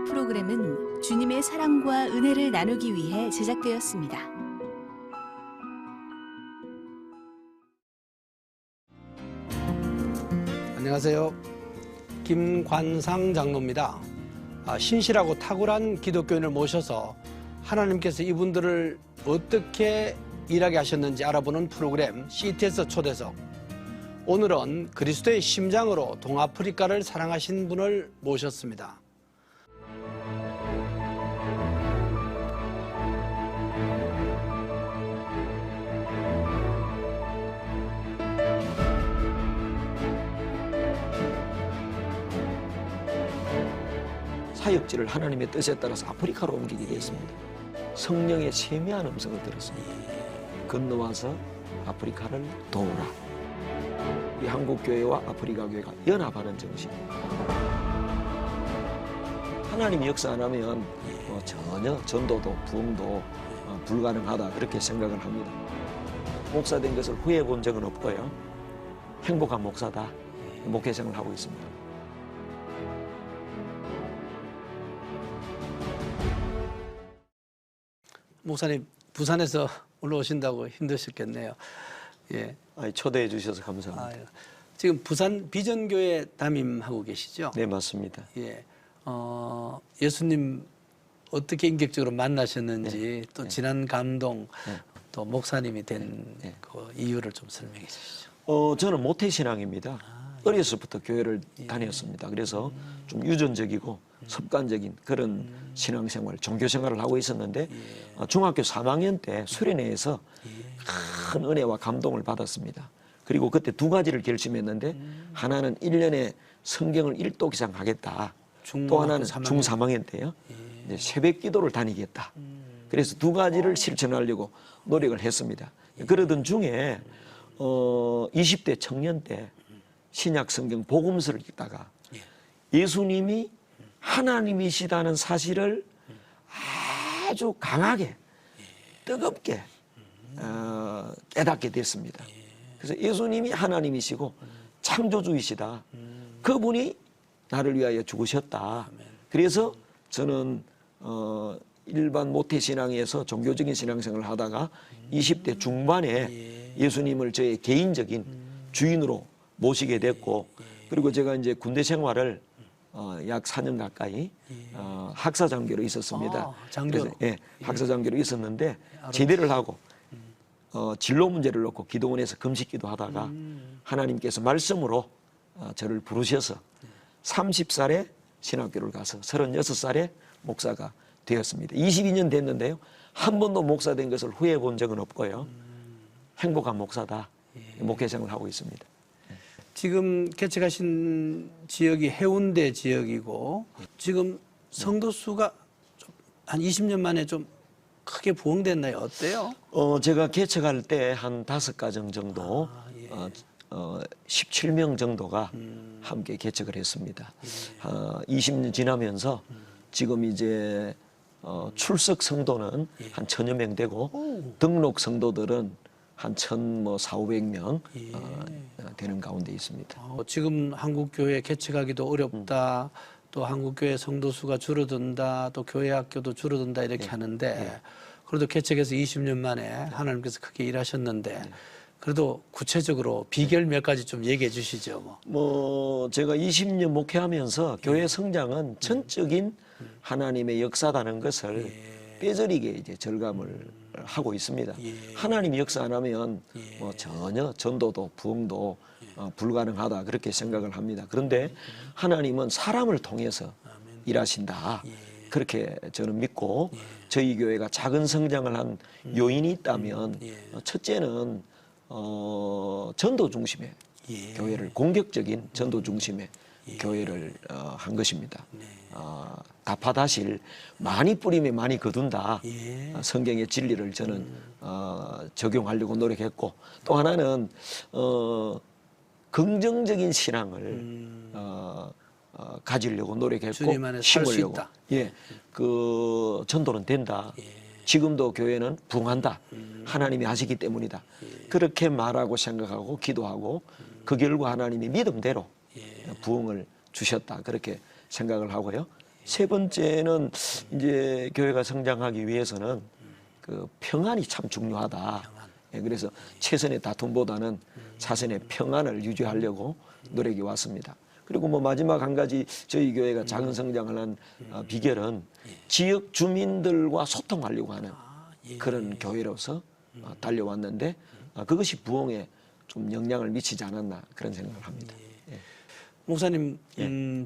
프로그램은 주님의 사랑과 은혜를 나누기 위해 제작되었습니다. 안녕하세요. 김관상 장로입니다. 신실하고 탁월한 기독교인을 모셔서 하나님께서 이분들을 어떻게 일하게 하셨는지 알아보는 프로그램 CTS 초대석. 오늘은 그리스도의 심장으로 동아프리카를 사랑하신 분을 모셨습니다. 사역지를 하나님의 뜻에 따라서 아프리카로 옮기게 되었습니다. 성령의 세미한 음성을 들었습니다. 건너와서 아프리카를 도우라. 이 한국교회와 아프리카 교회가 연합하는 정신. 하나님이 역사 안 하면 전혀 전도도 부흥도 불가능하다 그렇게 생각을 합니다. 목사 된 것을 후회해 본 적은 없고요. 행복한 목사다. 목회생을 하고 있습니다. 목사님, 부산에서 올라오신다고 힘드셨겠네요. 예. 초대해 주셔서 감사합니다. 지금 부산 비전교회 담임하고 계시죠? 네, 맞습니다. 예. 예수님 어떻게 인격적으로 만나셨는지 또 지난 감동 또 목사님이 된 그 이유를 좀 설명해 주시죠. 저는 모태신앙입니다. 어려서부터 교회를 다녔습니다. 그래서 좀 유전적이고 습관적인 그런 신앙생활, 종교생활을 하고 있었는데 중학교 3학년 때 수련회에서 큰 은혜와 감동을 받았습니다. 그리고 그때 두 가지를 결심했는데 하나는 1년에 성경을 1독 이상 하겠다. 또 하나는 중3학년 때요. 이제 새벽 기도를 다니겠다. 그래서 두 가지를 실천하려고 노력을 했습니다. 그러던 중에 20대 청년 때 신약 성경 복음서를 읽다가 예수님이 하나님이시다는 사실을 아주 강하게 뜨겁게 깨닫게 됐습니다. 그래서 예수님이 하나님이시고 창조주이시다. 그분이 나를 위하여 죽으셨다. 그래서 저는 일반 모태신앙에서 종교적인 신앙생활을 하다가 20대 중반에 예수님을 저의 개인적인 주인으로 모시게 됐고, 그리고 제가 이제 군대 생활을 약 4년 가까이 학사장교로 있었습니다. 장교로? 그래서, 학사장교로 있었는데 제대를 하고 진로 문제를 놓고 기도원에서 금식기도 하다가 하나님께서 말씀으로 저를 부르셔서 30살에 신학교를 가서 36살에 목사가 되었습니다. 22년 됐는데요. 한 번도 목사 된 것을 후회해 본 적은 없고요. 행복한 목사다. 목회생을 하고 있습니다. 지금 개척하신 지역이 해운대 지역이고 지금 성도 수가 한 20년 만에 좀 크게 부흥됐나요? 어때요? 제가 개척할 때 한 5가정 정도 17명 정도가 함께 개척을 했습니다. 20년 지나면서 지금 이제 출석 성도는 한 1000여 명 되고 등록 성도들은 한 1,400~500명 되는 가운데 있습니다. 지금 한국교회 개척하기도 어렵다. 또 한국교회 성도 수가 줄어든다. 또 교회 학교도 줄어든다 이렇게 하는데 그래도 개척해서 20년 만에 하나님께서 크게 일하셨는데 그래도 구체적으로 비결 몇 가지 좀 얘기해 주시죠. 제가 20년 목회하면서 교회 성장은 전적인 하나님의 역사라는 것을 뼈저리게 이제 절감을 하고 있습니다. 하나님이 역사 안 하면 전혀 전도도 부흥도 불가능하다 그렇게 생각을 합니다. 그런데 하나님은 사람을 통해서 일하신다. 그렇게 저는 믿고 저희 교회가 작은 성장을 한 요인이 있다면 첫째는 전도 중심의 교회를 공격적인 전도 중심의 교회를 한 것입니다. 다파다실 많이 뿌리면 많이 거둔다. 성경의 진리를 저는 적용하려고 노력했고 또 하나는 긍정적인 신앙을 가지려고 노력했고 주님 안에 살 수 심으려고. 있다. 그 전도는 된다. 지금도 교회는 부흥한다. 하나님이 하시기 때문이다. 그렇게 말하고 생각하고 기도하고 그 결과 하나님이 믿음대로 부흥을 주셨다. 그렇게 생각을 하고요. 세 번째는 이제 교회가 성장하기 위해서는 그 평안이 참 중요하다. 예, 그래서 최선의 다툼보다는 자선의 평안을 유지하려고 노력해 왔습니다. 그리고 뭐 마지막 한 가지 저희 교회가 작은 성장을 한 비결은 지역 주민들과 소통하려고 하는 그런 교회로서 달려왔는데 그것이 부흥에 좀 영향을 미치지 않았나 그런 생각을 합니다. 예. 목사님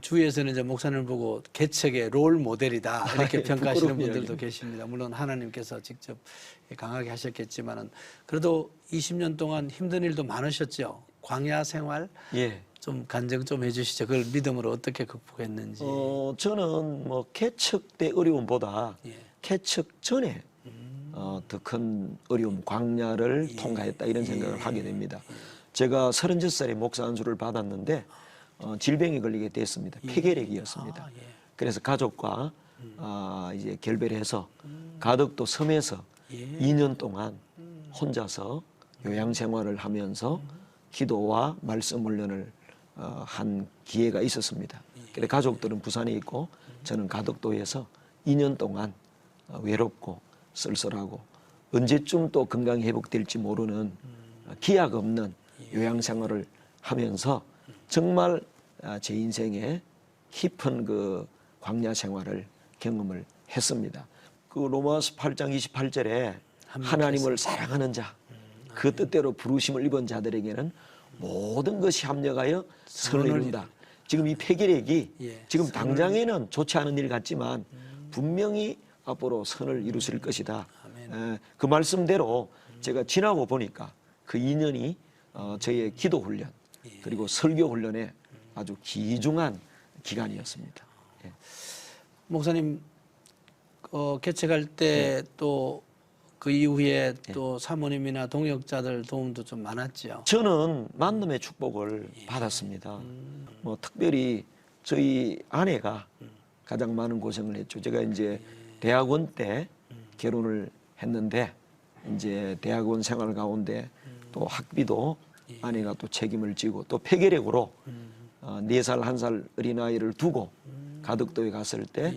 주위에서는 이제 목사님을 보고 개척의 롤 모델이다 이렇게 평가하시는 부끄러운 분들도 이야기입니다. 계십니다. 물론 하나님께서 직접 강하게 하셨겠지만은 그래도 20년 동안 힘든 일도 많으셨죠. 광야 생활 예. 좀 간증 좀 해주시죠. 그걸 믿음으로 어떻게 극복했는지. 저는 뭐 개척 때 어려움보다 예. 개척 전에 더 큰 어려움, 광야를 통과했다 이런 생각을 하게 됩니다. 제가 36살에 목사 안수를 받았는데 질병에 걸리게 됐습니다. 폐결핵이었습니다. 그래서 가족과 이제 결별을 해서 가덕도 섬에서 2년 동안 혼자서 요양 생활을 하면서 기도와 말씀 훈련을 한 기회가 있었습니다. 근데 가족들은 부산에 있고 저는 가덕도에서 2년 동안 외롭고 쓸쓸하고 언제쯤 또 건강이 회복될지 모르는 기약 없는 요양 생활을 하면서 정말 제 인생에 깊은 그 광야 생활을 경험을 했습니다. 그 로마서 8장 28절에 하나님을 사랑하는 자, 그 뜻대로 부르심을 입은 자들에게는 모든 것이 합력하여 선을 이룬다. 지금 이 폐결핵이 지금 당장에는 좋지 않은 일 같지만 분명히 앞으로 선을 이루실 것이다. 그 말씀대로 제가 지나고 보니까 그 2년이 저의 기도 훈련 그리고 설교 훈련에 아주 귀중한 기간이었습니다. 예. 목사님 개척할 때 또 그 이후에 또 사모님이나 동역자들 도움도 좀 많았죠. 저는 만남의 축복을 받았습니다. 뭐 특별히 저희 아내가 가장 많은 고생을 했죠. 제가 이제 대학원 때 결혼을 했는데 이제 대학원 생활 가운데 또 학비도 아내가 또 책임을 지고 또 폐결핵으로 4살, 1살 어린아이를 두고 가덕도에 갔을 때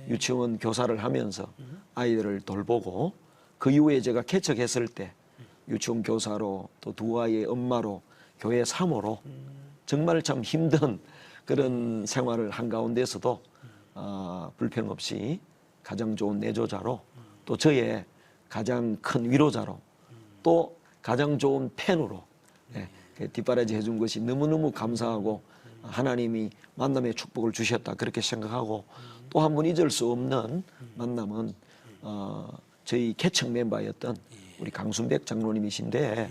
유치원 교사를 하면서 아이들을 돌보고 그 이후에 제가 개척했을 때 유치원 교사로 또 두 아이의 엄마로 교회 사모로 정말 참 힘든 그런 생활을 한 가운데서도 불평 없이 가장 좋은 내조자로 또 저의 가장 큰 위로자로 또 가장 좋은 팬으로 뒷바라지 해준 것이 너무너무 감사하고 하나님이 만남의 축복을 주셨다 그렇게 생각하고 또 한 번 잊을 수 없는 만남은 저희 개척 멤버였던 우리 강순백 장로님이신데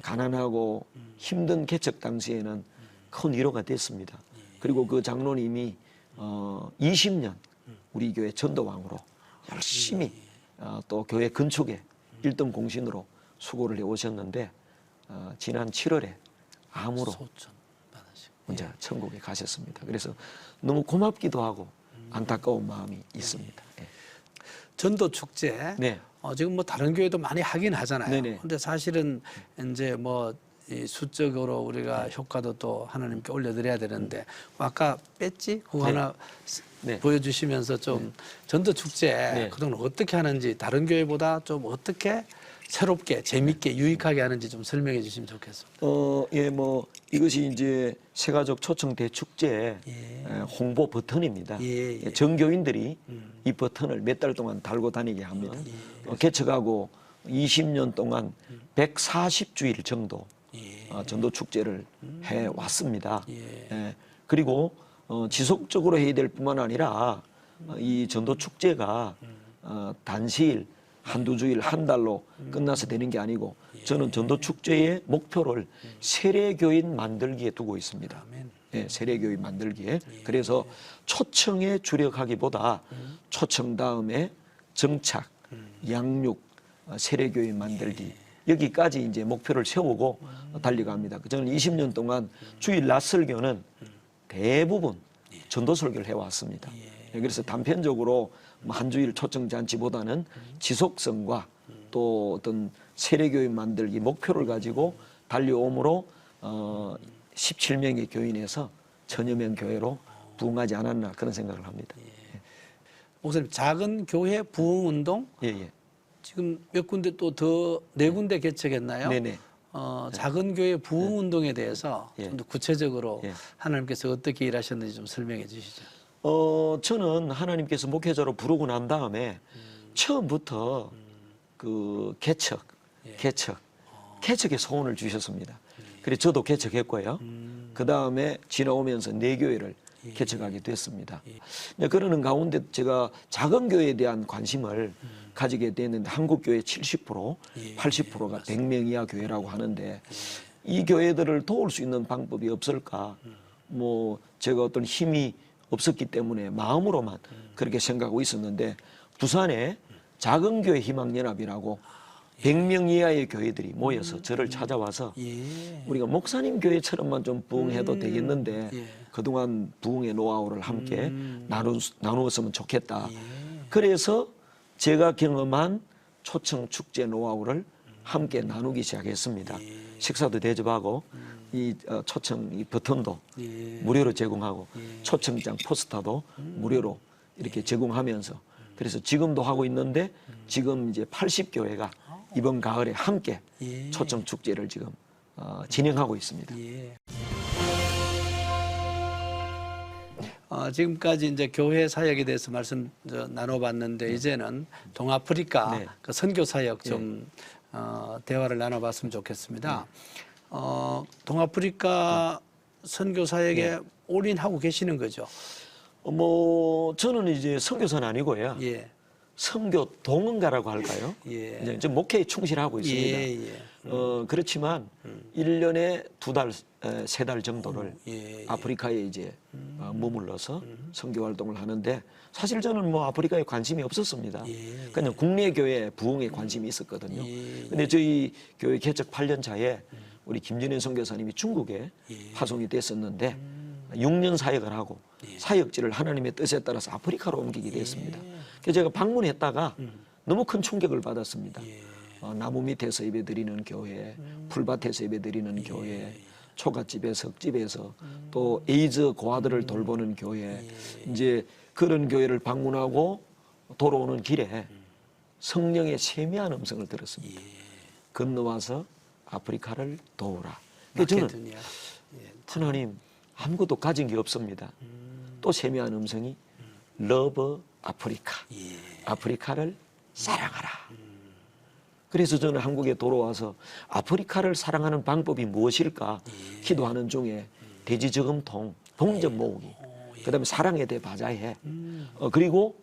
가난하고 힘든 개척 당시에는 큰 위로가 됐습니다. 그리고 그 장로님이 20년 우리 교회 전도왕으로 열심히 또 교회 건축에 1등 공신으로 수고를 해오셨는데 지난 7월에 암으로 소천 받으시고. 먼저 천국에 가셨습니다. 그래서 너무 고맙기도 하고 안타까운 마음이 있습니다. 예. 전도 축제. 네. 지금 뭐 다른 교회도 많이 하긴 하잖아요. 네네. 근데 사실은 이제 뭐 이 수적으로 우리가 효과도 또 하나님께 올려드려야 되는데 아까 뺐지? 그거 네. 하나 네. 보여주시면서 좀 전도 축제 네. 그동안 어떻게 하는지 다른 교회보다 좀 어떻게 새롭게 재밌게 유익하게 하는지 좀 설명해 주시면 좋겠습니다. 예, 뭐 이것이 이제 새가족 초청 대축제 홍보 버튼입니다. 예. 전교인들이 이 버튼을 몇 달 동안 달고 다니게 합니다. 개척하고 20년 동안 140주일 정도 전도 축제를 해 왔습니다. 예. 그리고 지속적으로 해야 될 뿐만 아니라 이 전도 축제가 단시일 한두 주일 한 달로 끝나서 되는 게 아니고 저는 전도 축제의 목표를 세례교인 만들기에 두고 있습니다. 예, 세례교인 만들기에. 그래서 초청에 주력하기보다 초청 다음에 정착, 양육, 세례교인 만들기 여기까지 이제 목표를 세우고 달려갑니다. 저는 20년 동안 주일 낮 설교는 대부분 전도 설교를 해왔습니다. 그래서 단편적으로 한 주일 초청 잔치보다는 지속성과 또 어떤 세례교인 만들기 목표를 가지고 달려오므로 17명의 교인에서 천여 명 교회로 부흥하지 않았나 그런 생각을 합니다. 목사님 작은 교회 부흥 운동 예, 예. 지금 몇 군데 또 더 네 군데 개척했나요? 네네. 작은 교회 부흥 운동에 대해서 예. 좀 더 구체적으로 예. 하나님께서 어떻게 일하셨는지 좀 설명해 주시죠. 저는 하나님께서 목회자로 부르고 난 다음에 처음부터 그 개척의 소원을 주셨습니다. 그래서 저도 개척했고요. 그 다음에 지나오면서 네 교회를 개척하게 됐습니다. 그러는 가운데 제가 작은 교회에 대한 관심을 가지게 됐는데 한국 교회 70%, 80%가 100명 이하 교회라고 하는데 이 교회들을 도울 수 있는 방법이 없을까? 뭐 제가 어떤 힘이 없었기 때문에 마음으로만 그렇게 생각하고 있었는데 부산에 작은 교회 희망연합이라고 100명 이하의 교회들이 모여서 저를 찾아와서 우리가 목사님 교회처럼만 좀 부흥해도 되겠는데 그동안 부흥의 노하우를 함께 나누었으면 좋겠다. 그래서 제가 경험한 초청 축제 노하우를 함께 나누기 시작했습니다. 식사도 대접하고 이 초청 이 버튼도 무료로 제공하고 초청장 포스터도 무료로 이렇게 제공하면서 그래서 지금도 하고 있는데 지금 이제 80교회가 이번 가을에 함께 초청 축제를 지금 진행하고 있습니다. 지금까지 이제 교회 사역에 대해서 말씀 나눠봤는데 이제는 동아프리카 네. 그 선교 사역 좀 대화를 나눠봤으면 좋겠습니다. 동아프리카 선교 사역에 올인하고 계시는 거죠? 뭐 저는 이제 선교사는 아니고요. 예. 선교 동원가라고 할까요? 예. 이제 목회에 충실하고 있습니다. 그렇지만 1년에 2달, 3달 정도를 아프리카에 이제 머물러서 선교 활동을 하는데 사실 저는 뭐 아프리카에 관심이 없었습니다. 그냥 국내 교회 부흥에 관심이 있었거든요. 근데 저희 교회 개척 8년 차에 우리 김진현 선교사님이 중국에 파송이 됐었는데 6년 사역을 하고 사역지를 하나님의 뜻에 따라서 아프리카로 옮기게 됐습니다. 그래서 제가 방문했다가 너무 큰 충격을 받았습니다. 나무 밑에서 예배드리는 교회, 풀밭에서 예배드리는 교회, 초가집에서 석집에서 또 에이즈 고아들을 돌보는 교회, 이제 그런 교회를 방문하고 돌아오는 길에 성령의 세미한 음성을 들었습니다. 건너와서 아프리카를 도우라. 저는 하나님 아무것도 가진 게 없습니다. 또 세미한 음성이 러브 아프리카, 아프리카를 사랑하라. 그래서 저는 한국에 돌아와서 아프리카를 사랑하는 방법이 무엇일까 기도하는 중에 돼지 저금통, 동전 모으기, 그다음에 사랑에 대해 바자회, 그리고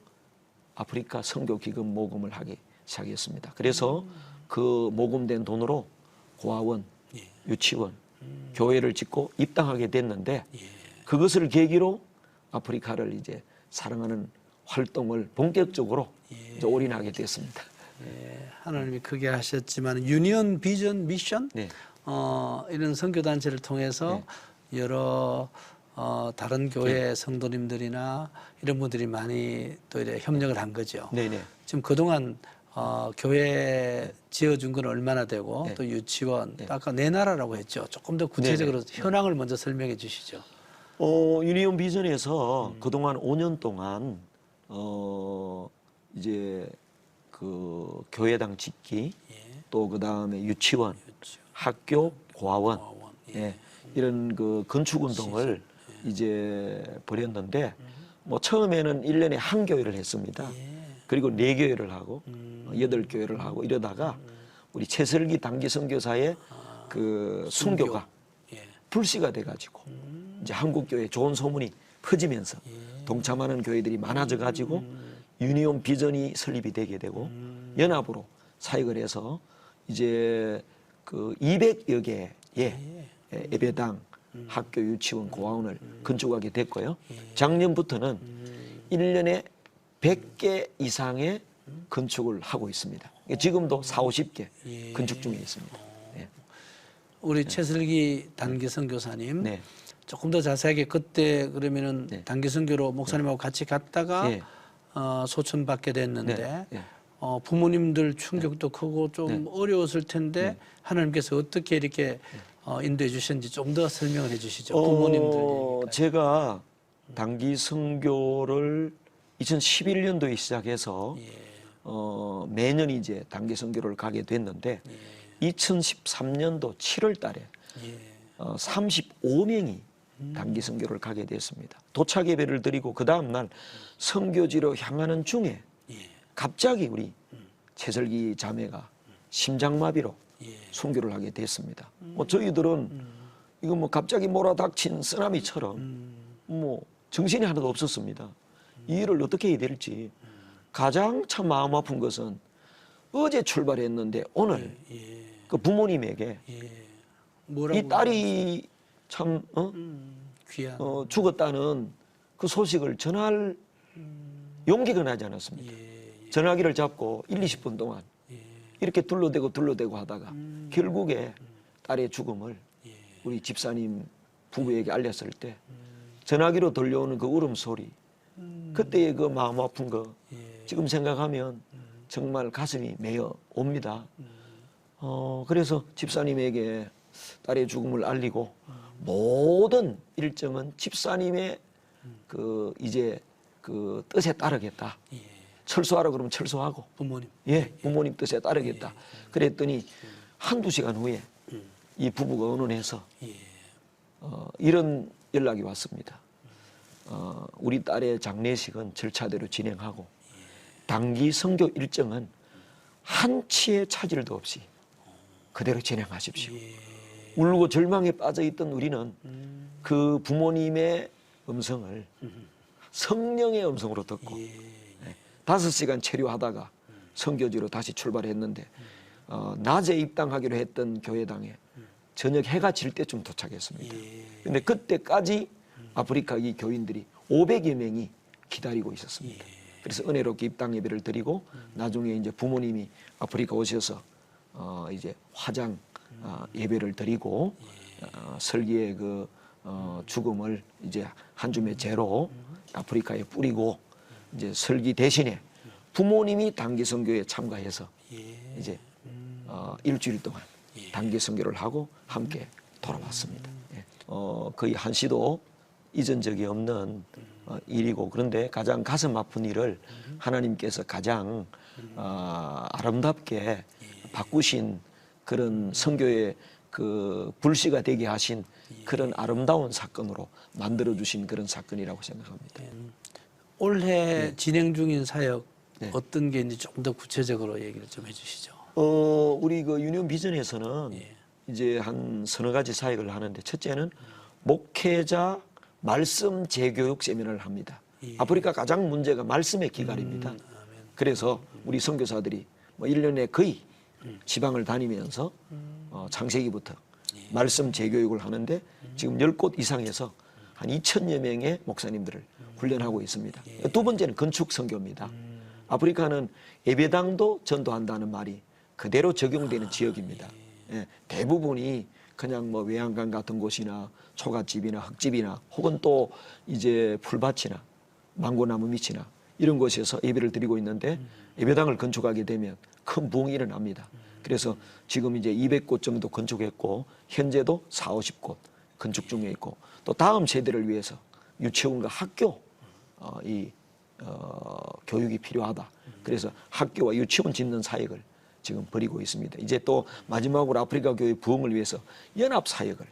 아프리카 선교 기금 모금을 하기 시작했습니다. 그래서 그 모금된 돈으로 고아원, 유치원, 교회를 짓고 입당하게 됐는데 그것을 계기로 아프리카를 이제 사랑하는 활동을 본격적으로 이제 올인하게 됐습니다. 하나님이 크게 하셨지만 유니언 비전 미션 이런 선교 단체를 통해서 여러 다른 교회 성도님들이나 이런 분들이 많이 또 이래 협력을 한 거죠. 지금 그동안 교회 지어준 건 얼마나 되고 또 유치원 아까 네 나라라고 했죠. 조금 더 구체적으로 현황을 먼저 설명해 주시죠. 유니온 비전에서 그동안 5년 동안 이제 그 교회당 짓기 또 그다음에 유치원, 학교, 고아원 이런 그 건축 운동을 이제 벌였는데 뭐 처음에는 1년에 한 교회를 했습니다. 그리고 4교회를 하고 8교회를 하고 이러다가 우리 최설기 단기 선교사의 그 순교가 불씨가 돼가지고 이제 한국 교회 좋은 소문이 퍼지면서 동참하는 교회들이 많아져 가지고 유니온 비전이 설립이 되게 되고 연합으로 사역을 해서 이제 그 200여 개의 예배당, 학교, 유치원, 고아원을 건축하게 됐고요. 작년부터는 1년에 100개 이상의 건축을 하고 있습니다. 지금도 40, 50개 건축 중에 있습니다. 우리 최슬기 단기 선교사님 조금 더 자세하게 그때 그러면은 단기 선교로 목사님하고 같이 갔다가 소천받게 됐는데 부모님들 충격도 크고 좀 어려웠을 텐데 하나님께서 어떻게 이렇게 인도해 주셨는지 좀 더 설명을 해 주시죠. 부모님들 제가 단기 선교를 2011년도에 시작해서 매년 이제 단기 선교를 가게 됐는데 2013년도 7월 달에 35명이 단기 선교를 가게 됐습니다. 도착 예배를 드리고 그 다음 날 선교지로 향하는 중에 갑자기 우리 최설기 자매가 심장마비로 순교를 하게 됐습니다. 뭐 저희들은 이거 뭐 갑자기 몰아닥친 쓰나미처럼 뭐 정신이 하나도 없었습니다. 이 일을 어떻게 해야 될지. 가장 참 마음 아픈 것은 어제 출발했는데 오늘 그 부모님에게 이 딸이 참 귀한 죽었다는 그 소식을 전할 용기가 나지 않았습니다. 전화기를 잡고 1, 20분 동안 이렇게 둘러대고 하다가 결국에 딸의 죽음을 우리 집사님 부부에게 알렸을 때 전화기로 들려오는 그 울음소리, 그때의 그 마음 아픈 거 지금 생각하면 정말 가슴이 메어 옵니다. 그래서 집사님에게 딸의 죽음을 알리고 모든 일정은 집사님의 그 이제 그 뜻에 따르겠다. 철수하라 그러면 철수하고 부모님. 부모님 뜻에 따르겠다. 그랬더니 한두 시간 후에 이 부부가 의논해서 이런 연락이 왔습니다. 우리 딸의 장례식은 절차대로 진행하고 단기 선교 일정은 한치의 차질도 없이 그대로 진행하십시오. 울고 절망에 빠져있던 우리는 그 부모님의 음성을 성령의 음성으로 듣고 5시간 체류하다가 선교지로 다시 출발했는데 낮에 입당하기로 했던 교회당에 저녁 해가 질 때쯤 도착했습니다. 근데 그때까지 아프리카 이 교인들이 500여 명이 기다리고 있었습니다. 그래서 은혜롭게 입당 예배를 드리고 나중에 이제 부모님이 아프리카 오셔서 이제 화장 예배를 드리고 설기의 그 죽음을 이제 한 줌의 재로 아프리카에 뿌리고 이제 설기 대신에 부모님이 단기 선교에 참가해서 이제 일주일 동안 단기 선교를 하고 함께 돌아왔습니다. 거의 한시도 잊은 적이 없는 일이고, 그런데 가장 가슴 아픈 일을 하나님께서 가장 아름답게 바꾸신 그런 선교의 그 불씨가 되게 하신 그런 아름다운 사건으로 만들어 주신 그런 사건이라고 생각합니다. 올해 진행 중인 사역 어떤 게 있는지 좀 더 구체적으로 얘기를 좀 해주시죠. 우리 그 유니온 비전에서는 이제 한 서너 가지 사역을 하는데, 첫째는 목회자 말씀 재교육 세미나를 합니다. 아프리카 가장 문제가 말씀의 기갈입니다. 그래서 우리 선교사들이 뭐 1년에 거의 지방을 다니면서 창세기부터 말씀 재교육을 하는데 지금 10곳 이상에서 한 2,000여 명의 목사님들을 훈련하고 있습니다. 두 번째는 건축 선교입니다. 아프리카는 예배당도 전도한다는 말이 그대로 적용되는 지역입니다. 대부분이 그냥 뭐 외양간 같은 곳이나 초가집이나 흙집이나 혹은 또 이제 풀밭이나 망고나무 밑이나 이런 곳에서 예배를 드리고 있는데, 예배당을 건축하게 되면 큰 부흥이 일어납니다. 그래서 지금 이제 200곳 정도 건축했고 현재도 40, 50곳 건축 중에 있고, 또 다음 세대를 위해서 유치원과 학교 교육이 필요하다. 그래서 학교와 유치원 짓는 사역을 지금 벌이고 있습니다. 이제 또 마지막으로 아프리카 교회 부흥을 위해서 연합 사역을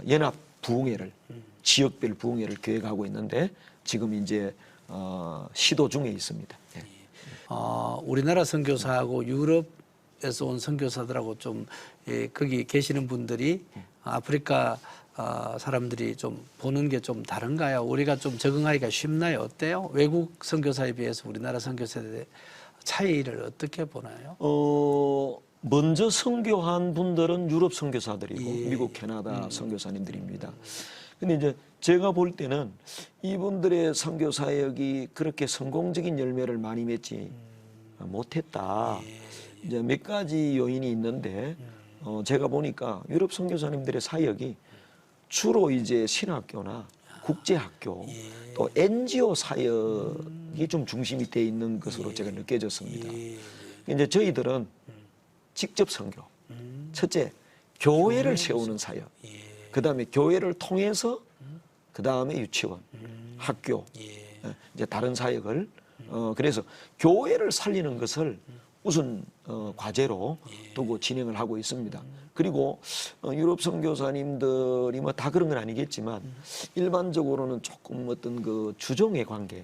연합 부흥회를 지역별 부흥회를 계획하고 있는데 지금 이제 시도 중에 있습니다. 우리나라 선교사하고 유럽에서 온 선교사들하고 좀 거기 계시는 분들이 아프리카 사람들이 좀 보는 게 좀 다른가요? 우리가 좀 적응하기가 쉽나요? 어때요? 외국 선교사에 비해서 우리나라 선교사의 차이를 어떻게 보나요? 먼저 선교한 분들은 유럽 선교사들이고 미국, 캐나다 선교사님들입니다. 근데 이제 제가 볼 때는 이분들의 선교 사역이 그렇게 성공적인 열매를 많이 맺지 못했다. 이제 몇 가지 요인이 있는데 제가 보니까 유럽 선교사님들의 사역이 주로 이제 신학교나 국제학교 또 NGO 사역이 좀 중심이 돼 있는 것으로 제가 느껴졌습니다. 이제 저희들은 직접 선교, 첫째 교회를 세우는 사역, 그 다음에 교회를 통해서 그 다음에 유치원, 학교, 이제 다른 사역을 그래서 교회를 살리는 것을 우선 과제로 두고 진행을 하고 있습니다. 그리고 유럽 선교사님들이 뭐 다 그런 건 아니겠지만 일반적으로는 조금 어떤 그 주종의 관계,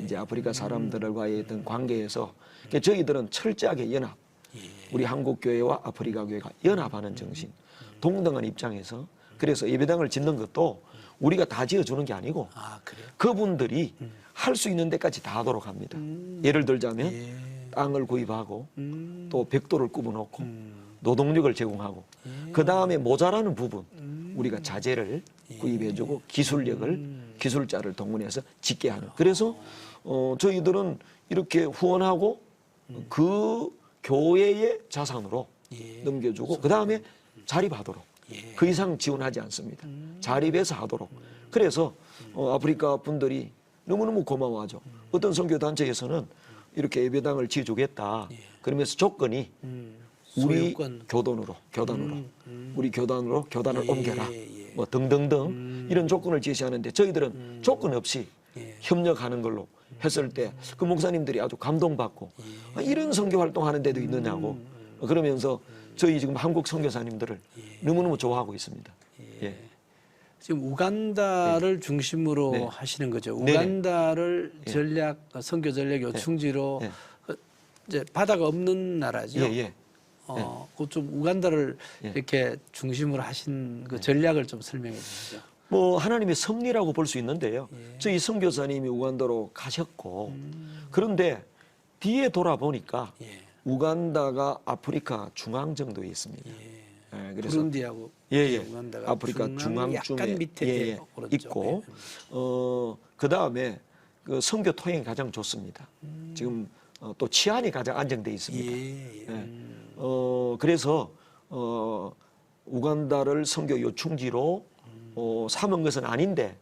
이제 아프리카 사람들과의 어떤 관계에서 저희들은 철저하게 연합, 우리 한국 교회와 아프리카 교회가 연합하는 정신, 동등한 입장에서 그래서 예배당을 짓는 것도 우리가 다 지어주는 게 아니고 그래요? 그분들이 할 수 있는 데까지 다 하도록 합니다. 예를 들자면 땅을 구입하고 또 벽돌을 굽어놓고 노동력을 제공하고 그 다음에 모자라는 부분 우리가 자재를 구입해주고 기술자를 동원해서 짓게 하는. 그래서 저희들은 이렇게 후원하고 그 교회의 자산으로 넘겨주고 그 다음에 자립하도록 그 이상 지원하지 않습니다. 자립해서 하도록. 그래서 아프리카 분들이 너무너무 고마워하죠. 어떤 선교단체에서는 이렇게 예배당을 지어주겠다. 그러면서 조건이 우리 소유권. 교단으로 우리 교단을 옮겨라. 뭐 등등등 이런 조건을 제시하는데 저희들은 조건 없이 협력하는 걸로 했을 때 그 목사님들이 아주 감동받고 이런 선교 활동하는 데도 있느냐고 그러면서 저희 지금 한국 선교사님들을 너무너무 좋아하고 있습니다. 예. 지금 우간다를 중심으로 네. 하시는 거죠. 네네. 우간다를 선교 전략 요충지로 이제 바다가 없는 나라죠. 그좀 우간다를 이렇게 중심으로 하신 그 전략을 좀 설명해 주시죠. 뭐 하나님의 섭리라고 볼 수 있는데요. 저희 선교사님이 우간다로 가셨고 그런데 뒤에 돌아보니까 우간다가 아프리카 중앙 정도에 있습니다. 그래서 부룬디하고 우간다가 아프리카 중앙쯤에 약간 밑에 있고 그 다음에 그 선교 토양이 가장 좋습니다. 지금 또 치안이 가장 안정돼 있습니다. 그래서 우간다를 선교 요충지로 삼은 것은 아닌데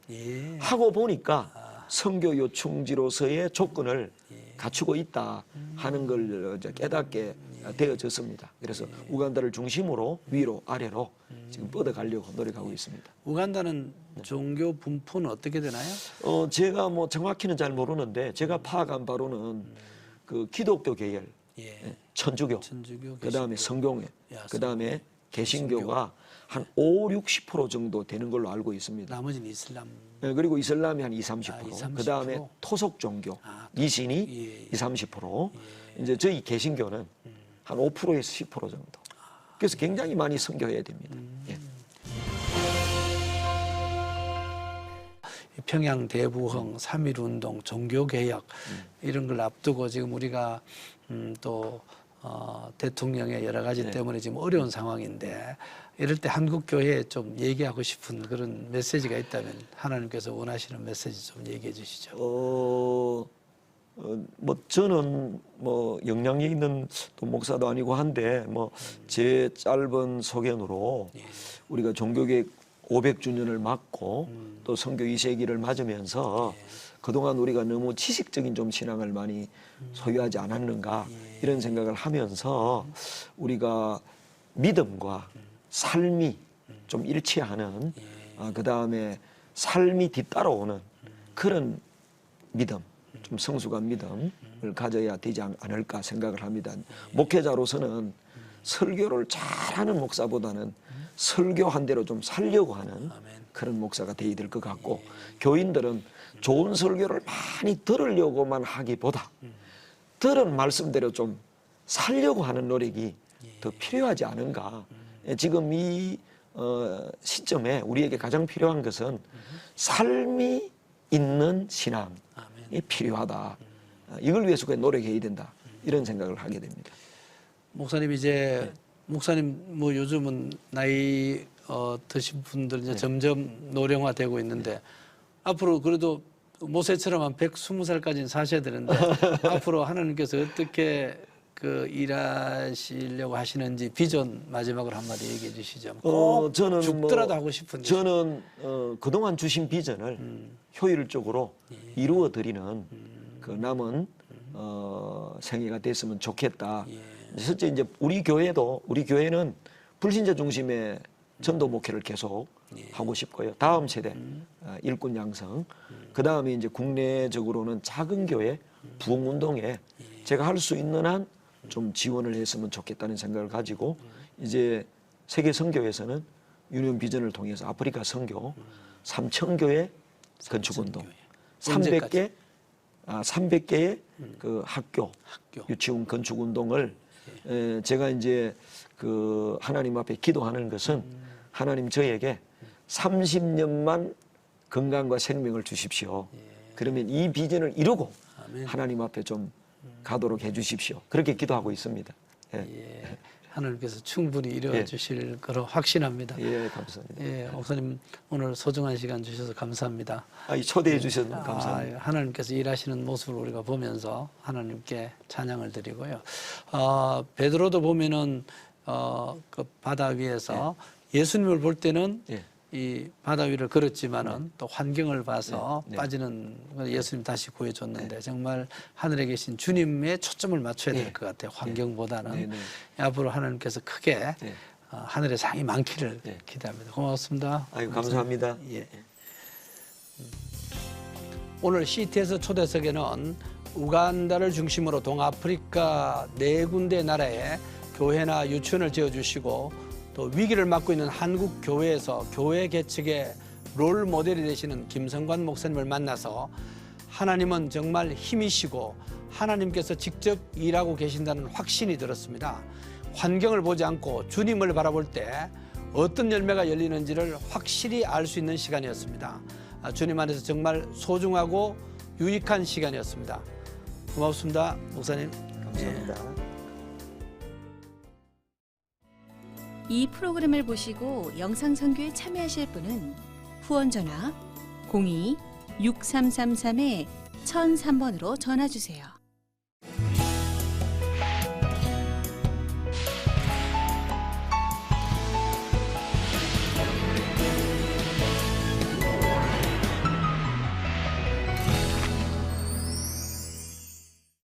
하고 보니까 선교 요충지로서의 조건을 갖추고 있다 하는 걸 깨닫게 되어졌습니다. 그래서 우간다를 중심으로 위로 아래로 지금 뻗어가려고 노력하고 있습니다. 우간다는 종교 분포는 어떻게 되나요? 제가 뭐 정확히는 잘 모르는데 제가 파악한 바로는 그 기독교 계열, 천주교, 그 다음에 성경회, 그 다음에 개신교가 한 5, 60% 정도 되는 걸로 알고 있습니다. 나머지는 이슬람. 그리고 이슬람이 한 20-30%, 그 다음에 토속 종교, 미신이 20-30%, 이제 저희 개신교는 한 5%에서 10% 정도. 그래서 굉장히 많이 선교해야 됩니다. 평양 대부흥, 3.1운동, 종교개혁 이런 걸 앞두고 지금 우리가 또 대통령의 여러 가지 때문에 지금 어려운 상황인데 이럴 때 한국 교회에 좀 얘기하고 싶은 그런 메시지가 있다면 하나님께서 원하시는 메시지 좀 얘기해 주시죠. 뭐 저는 뭐 영향이 있는 또 목사도 아니고 한데 뭐 제 짧은 소견으로 우리가 종교개혁 500주년을 맞고 또 선교 2세기를 맞으면서 그동안 우리가 너무 지식적인 좀 신앙을 많이 소유하지 않았는가 이런 생각을 하면서 우리가 믿음과 삶이 좀 일치하는 그 다음에 삶이 뒤따라오는 그런 믿음, 좀 성숙한 믿음을 가져야 되지 않을까 생각을 합니다. 목회자로서는 설교를 잘하는 목사보다는 설교한 대로 좀 살려고 하는 그런 목사가 되어야 될 것 같고 교인들은 좋은 설교를 많이 들으려고만 하기보다 들은 말씀대로 좀 살려고 하는 노력이 더 필요하지 않은가. 지금 이 시점에 우리에게 가장 필요한 것은 삶이 있는 신앙이 필요하다. 이걸 위해서 노력해야 된다. 이런 생각을 하게 됩니다. 목사님 이제 목사님 뭐 요즘은 나이 드신 분들 이제 점점 노령화되고 있는데 앞으로 그래도 모세처럼 한 120살까지는 사셔야 되는데 앞으로 하나님께서 어떻게 그 일하시려고 하시는지 비전 마지막으로 한마디 얘기해 주시죠. 꼭 저는 죽더라도 하고 싶은데. 저는 그동안 주신 비전을 효율적으로 이루어 드리는 그 남은 생애가 됐으면 좋겠다. 실제 이제 우리 교회는 불신자 중심의 전도 목회를 계속 하고 싶고요. 다음 세대 일꾼 양성. 그 다음에 이제 국내적으로는 작은 교회 부흥 운동에 제가 할 수 있는 한 좀 지원을 했으면 좋겠다는 생각을 가지고 이제 세계 선교에서는 유년 비전을 통해서 아프리카 선교 3,000교회 건축 운동, 300개의 그 학교 유치원 건축 운동을 제가 이제 그 하나님 앞에 기도하는 것은 하나님 저에게 30년만 건강과 생명을 주십시오. 그러면 이 비전을 이루고 하나님 앞에 좀 가도록 해주십시오. 그렇게 기도하고 있습니다. 예. 하나님께서 충분히 이루어 주실 거로 확신합니다. 예, 감사합니다. 예, 목사님 오늘 소중한 시간 주셔서 감사합니다. 초대해 주셔서 감사합니다. 하나님께서 일하시는 모습을 우리가 보면서 하나님께 찬양을 드리고요. 베드로도 보면은 그 바다 위에서 예수님을 볼 때는 이 바다 위를 걸었지만은 또 환경을 봐서 빠지는 예수님 다시 구해줬는데 정말 하늘에 계신 주님의 초점을 맞춰야 될 것 같아요. 환경보다는 앞으로 하나님께서 크게 하늘에 상이 많기를 기대합니다. 고맙습니다. 아이고, 감사합니다. 예. 오늘 CT에서 초대석에는 우간다를 중심으로 동아프리카 4군데 나라에 교회나 유치원을 지어주시고 또 위기를 맞고 있는 한국 교회에서 교회 개척의 롤 모델이 되시는 김성관 목사님을 만나서 하나님은 정말 힘이시고 하나님께서 직접 일하고 계신다는 확신이 들었습니다. 환경을 보지 않고 주님을 바라볼 때 어떤 열매가 열리는지를 확실히 알 수 있는 시간이었습니다. 주님 안에서 정말 소중하고 유익한 시간이었습니다. 고맙습니다, 목사님. 감사합니다. 이 프로그램을 보시고 영상 선교에 참여하실 분은 후원 전화 02-6333-1003번으로 전화 주세요.